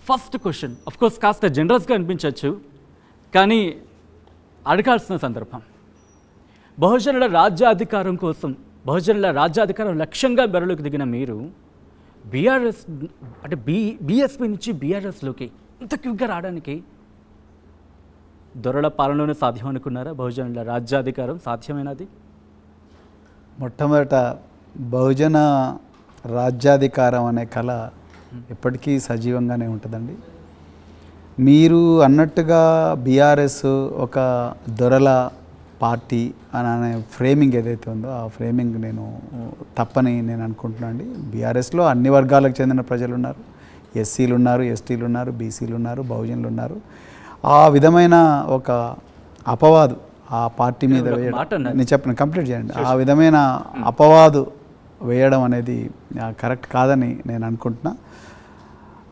First question course కాస్త జనరస్గా అనిపించవచ్చు, కానీ అడగాల్సిన సందర్భం. బహుజనుల రాజ్యాధికారం కోసం, బహుజనుల రాజ్యాధికారం లక్ష్యంగా బెరలోకి దిగిన మీరు బీఆర్ఎస్ అంటే బీఎస్పీ నుంచి బీఆర్ఎస్లోకి ఇంత క్విక్గా రావడానికి దొరల పాలనలోనే సాధ్యం అనుకున్నారా? బహుజనుల రాజ్యాధికారం సాధ్యమైనది? మొట్టమొదట బహుజన రాజ్యాధికారం అనే కళ ఎప్పటికీ సజీవంగానే ఉంటుందండి. మీరు అన్నట్టుగా బీఆర్ఎస్ ఒక దొరల పార్టీ అనే ఫ్రేమింగ్ ఏదైతే ఉందో ఆ ఫ్రేమింగ్ తప్పని నేను అనుకుంటున్నాను అండి. బీఆర్ఎస్లో అన్ని వర్గాలకు చెందిన ప్రజలు ఉన్నారు, ఎస్సీలు ఉన్నారు, ఎస్టీలు ఉన్నారు, బీసీలు ఉన్నారు, బహుజనులు ఉన్నారు. ఆ విధమైన ఒక అపవాదు ఆ పార్టీ మీద వేయడం, నేను చెప్పను కంప్లీట్ చేయండి, ఆ విధమైన అపవాదు వేయడం అనేది కరెక్ట్ కాదని నేను అనుకుంటున్నా.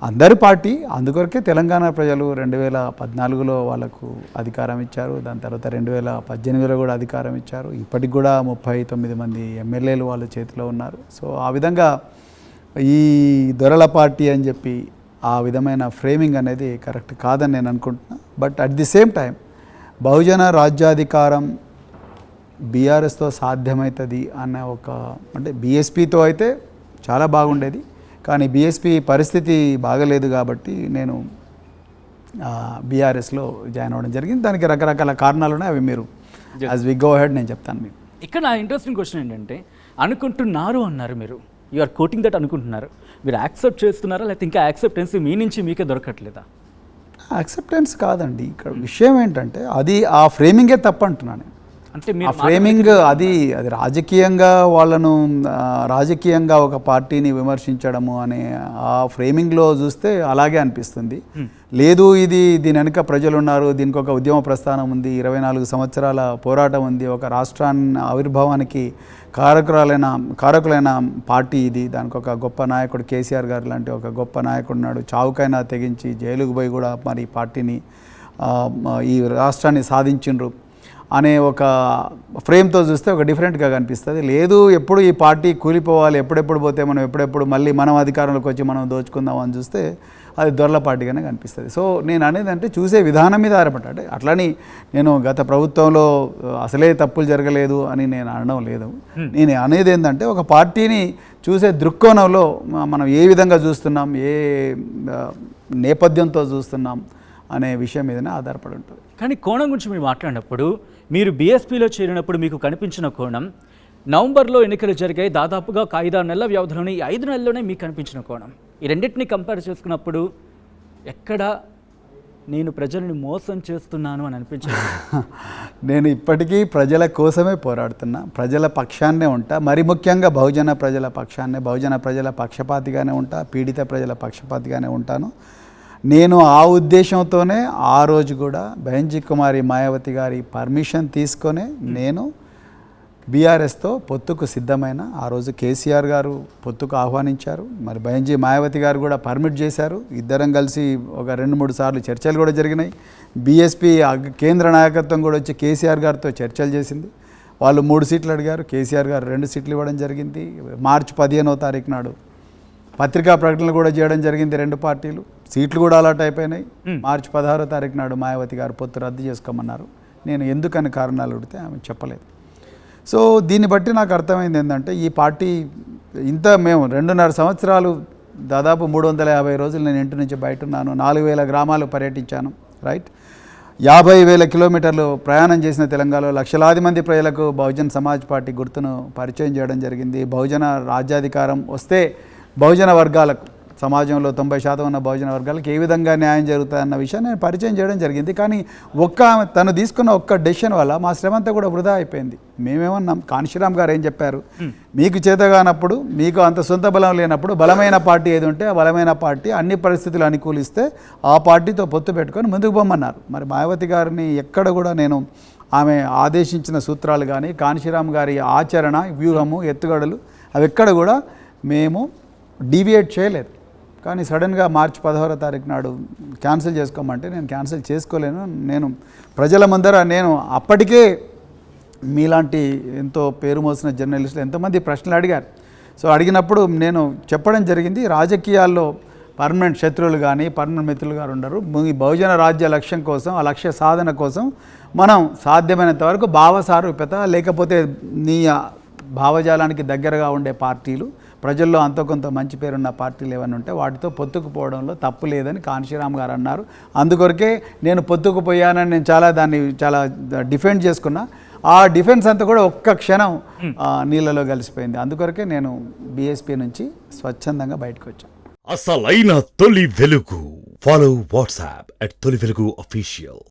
అందరి పార్టీ అందుకొరకే తెలంగాణ ప్రజలు 2014లో వాళ్ళకు అధికారం ఇచ్చారు, దాని తర్వాత 2018లో కూడా అధికారం ఇచ్చారు. ఇప్పటికి కూడా 39 మంది ఎమ్మెల్యేలు వాళ్ళ చేతిలో ఉన్నారు. సో ఆ విధంగా ఈ దొరల పార్టీ అని చెప్పి ఆ విధమైన ఫ్రేమింగ్ అనేది కరెక్ట్ కాదని నేను అనుకుంటున్నా. But at the same time బహుజన రాజ్యాధికారం బీఆర్ఎస్తో సాధ్యమవుతుంది అన్న అంటే బీఎస్పీతో అయితే చాలా బాగుండేది, కానీ బీఎస్పీ పరిస్థితి బాగలేదు కాబట్టి నేను బీఆర్ఎస్లో జాయిన్ అవ్వడం జరిగింది. దానికి రకరకాల కారణాలు ఉన్నాయి, అవి మీరు యాజ్ వి గో హెడ్ నేను చెప్తాను మీకు. ఇక్కడ నా ఇంట్రెస్టింగ్ క్వశ్చన్ ఏంటంటే, అనుకుంటున్నారు అన్నారు మీరు, యు ఆర్ కోటింగ్ దట్ అనుకుంటున్నారు, మీరు యాక్సెప్ట్ చేస్తున్నారా లేకపోతే ఇంకా యాక్సెప్టెన్స్ మీ నుంచి మీకే దొరకట్లేదా? యాక్సెప్టెన్స్ కాదండి, ఇక్కడ విషయం ఏంటంటే అది ఆ ఫ్రేమింగే తప్పు అంటున్నాను. అంటే ఆ ఫ్రేమింగ్ అది రాజకీయంగా వాళ్ళను రాజకీయంగా ఒక పార్టీని విమర్శించడము అనే ఆ ఫ్రేమింగ్లో చూస్తే అలాగే అనిపిస్తుంది. లేదు, దీని వెనుక ప్రజలు ఉన్నారు, దీనికి ఒక ఉద్యమ ప్రస్థానం ఉంది, 24 సంవత్సరాల పోరాటం ఉంది, ఒక రాష్ట్రాన్ని ఆవిర్భావానికి కారకులైన పార్టీ ఇది, దానికి ఒక గొప్ప నాయకుడు కేసీఆర్ గారు లాంటి ఒక గొప్ప నాయకుడు ఉన్నాడు, చావుకైనా తెగించి జైలుకు పోయి కూడా మరి పార్టీని ఈ రాష్ట్రాన్ని సాధించిండ్రు అనే ఒక ఫ్రేమ్తో చూస్తే ఒక డిఫరెంట్గా కనిపిస్తుంది. లేదు, ఎప్పుడు ఈ పార్టీ కూలిపోవాలి, ఎప్పుడెప్పుడు పోతే మనం ఎప్పుడెప్పుడు మళ్ళీ మనం అధికారంలోకి వచ్చి మనం దోచుకుందాం అని చూస్తే అది దొరల పార్టీగానే కనిపిస్తుంది. సో నేను అనేది అంటే చూసే విధానం మీద ఆధారపడ్డా. అట్లని నేను గత ప్రభుత్వంలో అసలే తప్పులు జరగలేదు అని నేను అనడం లేదు. నేను అనేది ఏంటంటే ఒక పార్టీని చూసే దృక్కోణంలో మనం ఏ విధంగా చూస్తున్నాం, ఏ నేపథ్యంతో చూస్తున్నాం అనే విషయం మీదనే ఆధారపడి ఉంటుంది. కానీ కోణం గురించి మీరు మాట్లాడినప్పుడు, మీరు బీఎస్పీలో చేరినప్పుడు మీకు కనిపించిన కోణం, నవంబర్లో ఎన్నికలు జరిగాయి, దాదాపుగా ఒక 5-6 నెలల వ్యవధిలోనే, ఈ 5 నెలల్లోనే మీకు కనిపించిన కోణం, ఈ రెండింటిని కంపేర్ చేసుకున్నప్పుడు ఎక్కడ నేను ప్రజల్ని మోసం చేస్తున్నాను అని అనిపించింది? నేను ఇప్పటికీ ప్రజల కోసమే పోరాడుతున్నా, ప్రజల పక్షాన్నే ఉంటా, మరి ముఖ్యంగా బహుజన ప్రజల పక్షాన్నే, బహుజన ప్రజల పక్షపాతిగానే ఉంటా, పీడిత ప్రజల పక్షపాతిగానే ఉంటాను. నేను ఆ ఉద్దేశంతోనే ఆ రోజు కూడా బెహన్జీ కుమారి మాయావతి గారి పర్మిషన్ తీసుకొని నేను బీఆర్ఎస్తో పొత్తుకు సిద్ధమైన, ఆ రోజు కేసీఆర్ గారు పొత్తుకు ఆహ్వానించారు, మరి బెహన్జీ మాయావతి గారు కూడా పర్మిట్ చేశారు. ఇద్దరం కలిసి ఒక 2-3 సార్లు చర్చలు కూడా జరిగినాయి. బీఎస్పీ కేంద్ర నాయకత్వం కూడా వచ్చి కేసీఆర్ గారితో చర్చలు చేసింది. వాళ్ళు 3 సీట్లు అడిగారు, కేసీఆర్ గారు 2 సీట్లు ఇవ్వడం జరిగింది. మార్చి 15వ తారీఖు నాడు పత్రికా ప్రకటనలు కూడా చేయడం జరిగింది 2 పార్టీలు. సీట్లు కూడా అలాట్ అయిపోయినాయి. మార్చి 16వ తారీఖు నాడు మాయావతి గారు పొత్తు రద్దు చేసుకోమన్నారు. నేను ఎందుకని కారణాలు అడిగితే ఆమె చెప్పలేదు. సో దీన్ని బట్టి నాకు అర్థమైంది ఏంటంటే, ఈ పార్టీ మేము 2.5 సంవత్సరాలు, దాదాపు 350 రోజులు నేను ఇంటి నుంచి బయట ఉన్నాను, 4000 గ్రామాలు పర్యటించాను, రైట్, 50,000 కిలోమీటర్లు ప్రయాణం చేసిన తెలంగాణలో లక్షలాది మంది ప్రజలకు బహుజన్ సమాజ్ పార్టీ గుర్తును పరిచయం చేయడం జరిగింది. బహుజన రాజ్యాధికారం వస్తే బహుజన వర్గాలకు, సమాజంలో 90% ఉన్న బహుజన వర్గాలకు ఏ విధంగా న్యాయం జరుగుతుందన్న విషయాన్ని నేను పరిచయం చేయడం జరిగింది. కానీ తను తీసుకున్న ఒక్క డెసిషన్ వల్ల మా శ్రమంతా కూడా వృధా అయిపోయింది. మేమేమన్నాం, కాన్షీరామ్ గారు ఏం చెప్పారు, మీకు చేతగానప్పుడు, మీకు అంత సొంత బలం లేనప్పుడు బలమైన పార్టీ ఏది ఉంటే ఆ బలమైన పార్టీ అన్ని పరిస్థితులు అనుకూలిస్తే ఆ పార్టీతో పొత్తు పెట్టుకొని ముందుకు పొమ్మన్నారు. మరి మాయావతి గారిని ఎక్కడ కూడా నేను ఆమె ఆదేశించిన సూత్రాలు కానీ, కాన్షీరామ్ గారి ఆచరణ, వ్యూహము, ఎత్తుగడలు అవి ఎక్కడ కూడా మేము డీవియేట్ చేయలేదు. కానీ సడన్గా మార్చి 16వ తారీఖు నాడు క్యాన్సిల్ చేసుకోమంటే నేను క్యాన్సిల్ చేసుకోలేను. నేను ప్రజల ముందర, నేను అప్పటికే మీలాంటి ఎంతో పేరు మోసిన జర్నలిస్టులు ఎంతోమంది ప్రశ్నలు అడిగారు. సో అడిగినప్పుడు నేను చెప్పడం జరిగింది, రాజకీయాల్లో పర్మనెంట్ శత్రువులు కానీ పర్మనెంట్ మిత్రులు కానీ ఉండరు. ఈ బహుజన రాజ్య లక్ష్యం కోసం, ఆ లక్ష్య సాధన కోసం మనం సాధ్యమైనంత వరకు భావసారూప్యత, లేకపోతే నీ భావజాలానికి దగ్గరగా ఉండే పార్టీలు, ప్రజల్లో అంతో కొంత మంచి పేరున్న పార్టీలు ఏమైనా ఉంటే వాటితో పొత్తుకుపోవడంలో తప్పు లేదని కాంశీరామ్ గారు అన్నారు. అందుకొరకే నేను పొత్తుకుపోయానని నేను చాలా డిఫెండ్ చేసుకున్నా. ఆ డిఫెన్స్ అంతా కూడా ఒక్క క్షణం నీళ్ళలో కలిసిపోయింది. అందుకొరకే నేను బీఎస్పీ నుంచి స్వచ్ఛందంగా బయటకు వచ్చాను. అసలైన తొలి వెలుగు. ఫాలో వాట్సాప్ @తొలి వెలుగు అఫీషియల్.